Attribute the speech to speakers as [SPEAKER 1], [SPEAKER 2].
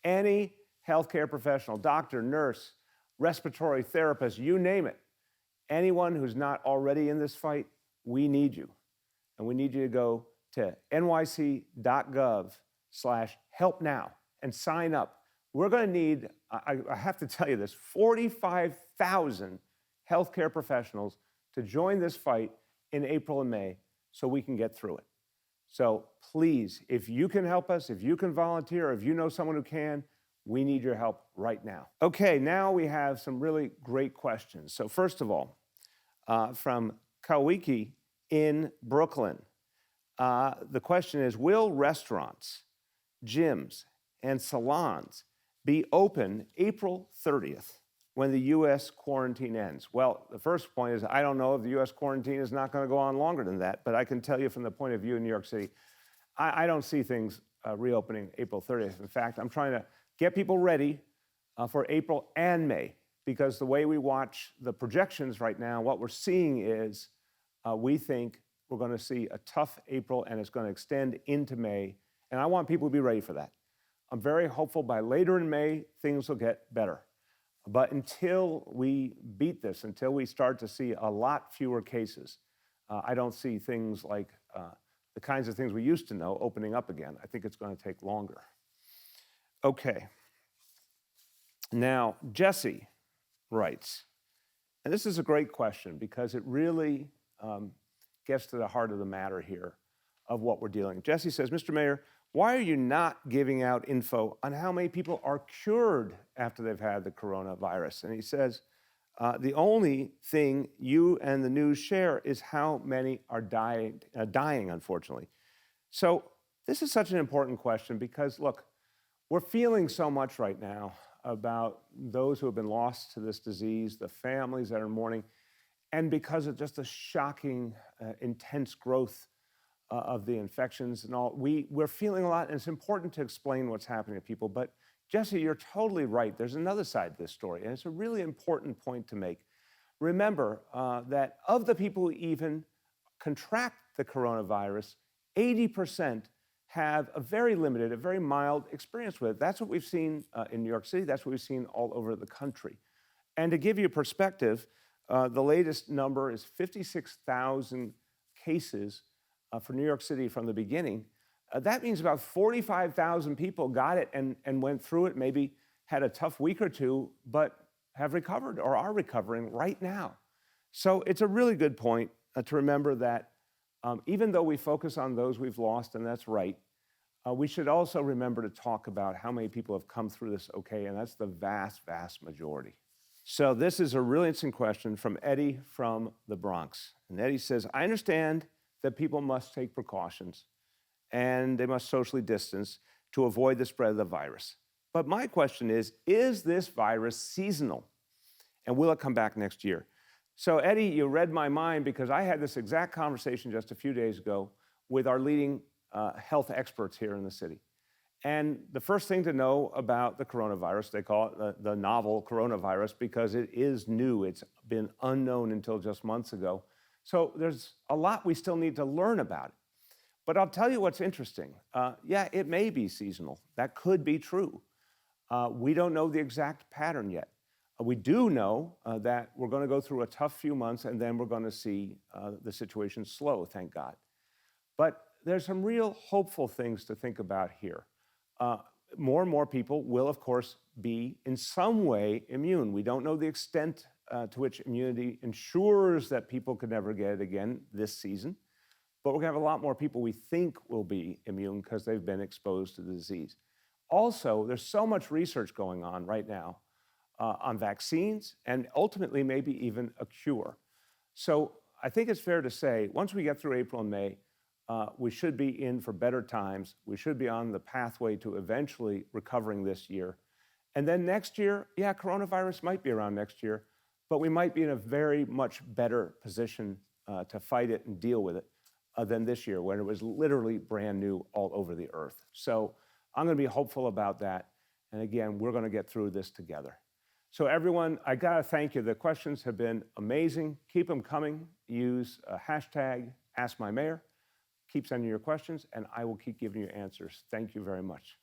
[SPEAKER 1] Any healthcare professional, doctor, nurse, respiratory therapist, you name it, anyone who's not already in this fight, we need you. And we need you to go to nyc.gov/helpnow and sign up. We're going to need, I have to tell you this, 45,000 healthcare professionals to join this fight in April and May so we can get through it. So please, if you can help us, if you can volunteer, if you know someone who can, we need your help right now. Okay, now we have some really great questions. So first of all, from Kawiki in Brooklyn, the question is, will restaurants, gyms, and salons be open April 30th when the U.S. quarantine ends? Well, the first point is I don't know if the U.S. quarantine is not going to go on longer than that, but I can tell you from the point of view in New York City, I don't see things reopening April 30th. In fact, I'm trying to get people ready for April and May, because the way we watch the projections right now, what we're seeing is we think we're going to see a tough April and it's going to extend into May, and I want people to be ready for that. I'm very hopeful by later in May, things will get better. But until we beat this, until we start to see a lot fewer cases, I don't see things like the kinds of things we used to know opening up again. I think it's going to take longer. Okay. Now, Jesse writes, and this is a great question because it really gets to the heart of the matter here of what we're dealing with. Jesse says, Mr. Mayor, why are you not giving out info on how many people are cured after they've had the coronavirus? And he says, the only thing you and the news share is how many are dying, unfortunately. So this is such an important question because, look, we're feeling so much right now about those who have been lost to this disease, the families that are mourning, and because of just the shocking, intense growth of the infections and all, we're feeling a lot, and it's important to explain what's happening to people. But Jesse, you're totally right. There's another side to this story, and it's a really important point to make. Remember that of the people who even contract the coronavirus, 80% have a very limited, a very mild experience with it. That's what we've seen in New York City. That's what we've seen all over the country. And to give you perspective, the latest number is 56,000 cases for New York City from the beginning. That means about 45,000 people got it and went through it, maybe had a tough week or two, but have recovered or are recovering right now. So it's a really good point to remember that even though we focus on those we've lost, and that's right, we should also remember to talk about how many people have come through this okay, and that's the vast, vast majority. So this is a really interesting question from Eddie from the Bronx. And Eddie says, I understand that people must take precautions and they must socially distance to avoid the spread of the virus. But my question is this virus seasonal? And will it come back next year? So Eddie, you read my mind because I had this exact conversation just a few days ago with our leading health experts here in the city. And the first thing to know about the coronavirus, they call it the novel coronavirus because it is new. It's been unknown until just months ago. So there's a lot we still need to learn about it. But I'll tell you what's interesting. Yeah, it may be seasonal. That could be true. We don't know the exact pattern yet. We do know that we're going to go through a tough few months and then we're going to see the situation slow, thank God. But there's some real hopeful things to think about here. More and more people will, of course, be in some way immune. We don't know the extent to which immunity ensures that people could never get it again this season, but we're going to have a lot more people we think will be immune because they've been exposed to the disease. Also, there's so much research going on right now on vaccines and ultimately maybe even a cure. So I think it's fair to say once we get through April and May, we should be in for better times. We should be on the pathway to eventually recovering this year. And then next year, yeah, coronavirus might be around next year, but we might be in a very much better position to fight it and deal with it than this year when it was literally brand new all over the earth. So I'm going to be hopeful about that. And again, we're going to get through this together. So everyone, I got to thank you. The questions have been amazing. Keep them coming. Use hashtag AskMyMayor. Keep sending your questions, and I will keep giving you answers. Thank you very much.